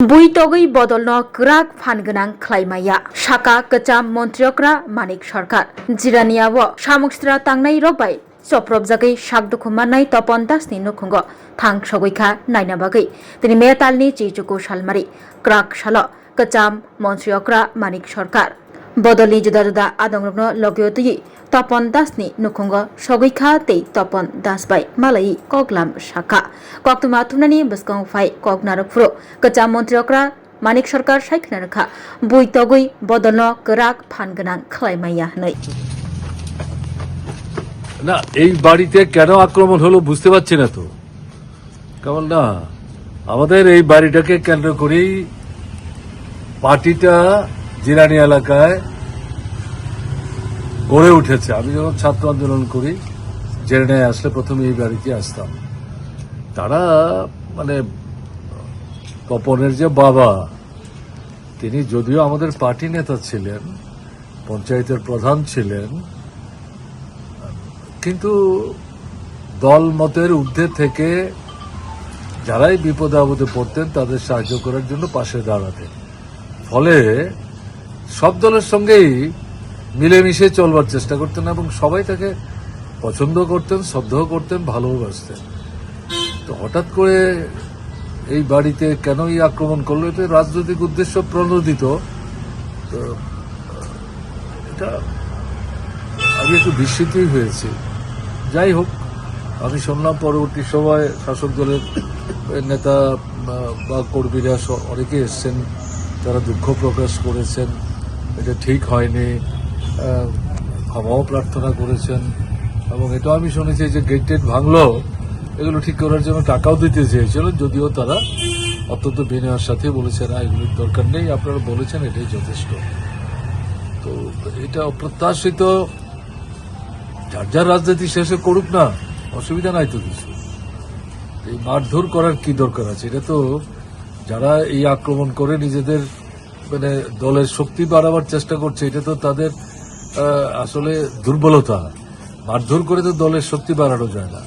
बुइतगै बदलनो ग्राक फानगोनां ख्लाइमाया साका कचाम मन्त्रियक्रा मानिक सरकार जिरानियाव सामुक्सरा तांनाय रबाय सप्रबजागै सागदुखुमानाय तपन दासनि नुखुंगो थां सगैखा नायना बागै तिनि मेतालनि चिचुकु सालमारि ग्राक साल कचाम मन्त्रियक्रा मानिक सरकार बदलनि जुदा जुदा आदंरनो लग्योतयै तपन दासनि नुखुंगो सगैखा तै तपन दास बाय मालायि कगलाम साका कक्तुमा थुमनानि बस्कं फाय कगनारफुरो कचाम मन्त्रियक्रा मानिक सरकार सायखना रखा बुइतगै बदलनो ग्राक फानगोनां ख्लाइमाया हनै না এই বাড়িতে কেন আক্রমণ হলো বুঝতে পারছি না তো কেমন না আমাদের এই বাড়িটাকে কেন্দ্র করেই পার্টিটা জিরানি এলাকায় গড়ে উঠেছে। আমি যখন ছাত্র আন্দোলন করি জেরেনায় আসলে প্রথমে এই বাড়িতে আসতাম। তারা মানে তপনের যে বাবা তিনি যদিও আমাদের পার্টি নেতা ছিলেন, পঞ্চায়েতের প্রধান ছিলেন, কিন্তু দল মতের ঊর্ধ্বে থেকে যারাই বিপদে আপদে পড়তেন তাদের সাহায্য করার জন্য পাশে দাঁড়াতেন। ফলে সব দলের সঙ্গেই মিলেমিশে চলবার চেষ্টা করতেন এবং সবাই তাকে পছন্দ করতেন, শ্রদ্ধা করতেন, ভালোবাসতেন। তো হঠাৎ করে এই বাড়িতে কেনই আক্রমণ করলো, এটা রাজনৈতিক উদ্দেশ্য প্রণোদিত। তো এটা আমি একটু বিস্মিতই হয়েছি। যাই হোক, আমি শুনলাম পরবর্তী সময় শাসক দলের নেতা বা কর্মীরা অনেকে এসছেন, তারা দুঃখ প্রকাশ করেছেন, এটা ঠিক হয়নি, ক্ষমাও প্রার্থনা করেছেন এবং এটাও আমি শুনেছি যে গেট টেট ভাঙলো এগুলো ঠিক করার জন্য টাকাও দিতে চেয়েছিল, যদিও তারা অত্যন্ত বিনয়ের সাথে বলেছে না এগুলির দরকার নেই, আপনারা বলেছেন এটাই যথেষ্ট। তো এটা অপ্রত্যাশিত, যার যার রাজনীতি শেষে করুক না, অসুবিধা নাই তো কিছু। এই মারধর করার কি দরকার আছে? এটা তো যারা এই আক্রমণ করে নিজেদের মানে দলের শক্তি বাড়াবার চেষ্টা করছে, এটা তো তাদের আসলে দুর্বলতা। মারধর করে তো দলের শক্তি বাড়ানো যায় না।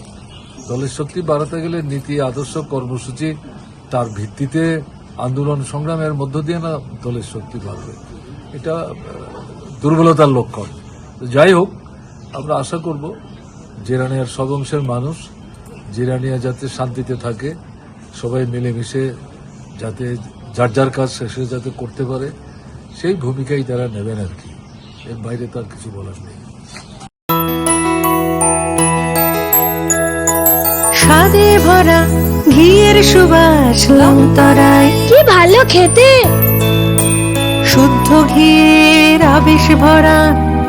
দলের শক্তি বাড়াতে গেলে নীতি, আদর্শ, কর্মসূচি, তার ভিত্তিতে আন্দোলন সংগ্রামের মধ্য দিয়ে না দলের শক্তি বাড়বে। এটা দুর্বলতার লক্ষণ। যাই হোক, আমরা আশা করব জিরানিয়ার সব অংশের মানুষ জিরানিয়া যাতে শান্তিতে থাকে, সবাই মিলেমিশে যাতে যার যার কাজ শেষে যাতে করতে পারে, সেই ভূমিকাই তারা নেবেন আর কি। এর বাইরে তার কিছু বলার নেই। স্বাদে ভরা ঘিয়ের সুবাস লংতরায়, কি ভালো খেতে, শুদ্ধ ঘিয়ের আবেশ ভরা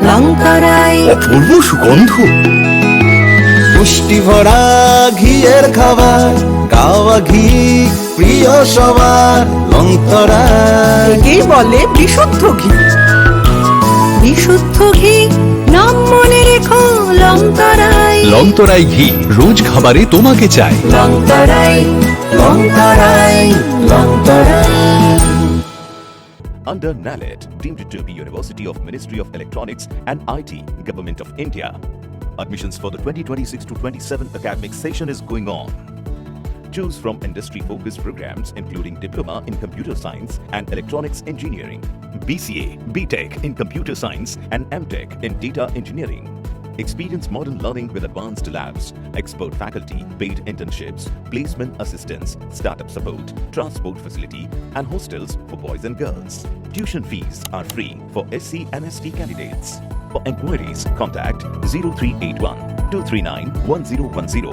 লংতরায়, অপূর্ব সুগন্ধ, পুষ্টি ভরা ঘিয়ের খাবার, গাওয়া ঘি প্রিয় সবার লংতরায়। একেই বলে বিশুদ্ধ ঘি। বিশুদ্ধ ঘি নাম মনে রেখো লংতরায়। লংতরাই ঘি রোজ খাবারে তোমাকে চাই। Longtharai, Longtharai, Longtharai. Under NALED, deemed to be University of Ministry of Electronics and IT, Government of India. Admissions for the 2026-27 academic session is going on. Choose from industry-focused programs including Diploma in Computer Science and Electronics Engineering, BCA, BTech in Computer Science and MTech in Data Engineering. Experience modern learning with advanced labs, expert faculty, paid internships, placement assistance, startup support, transport facility, and hostels for boys and girls. Tuition fees are free for SC and ST candidates. For enquiries, contact 0381 239 1010.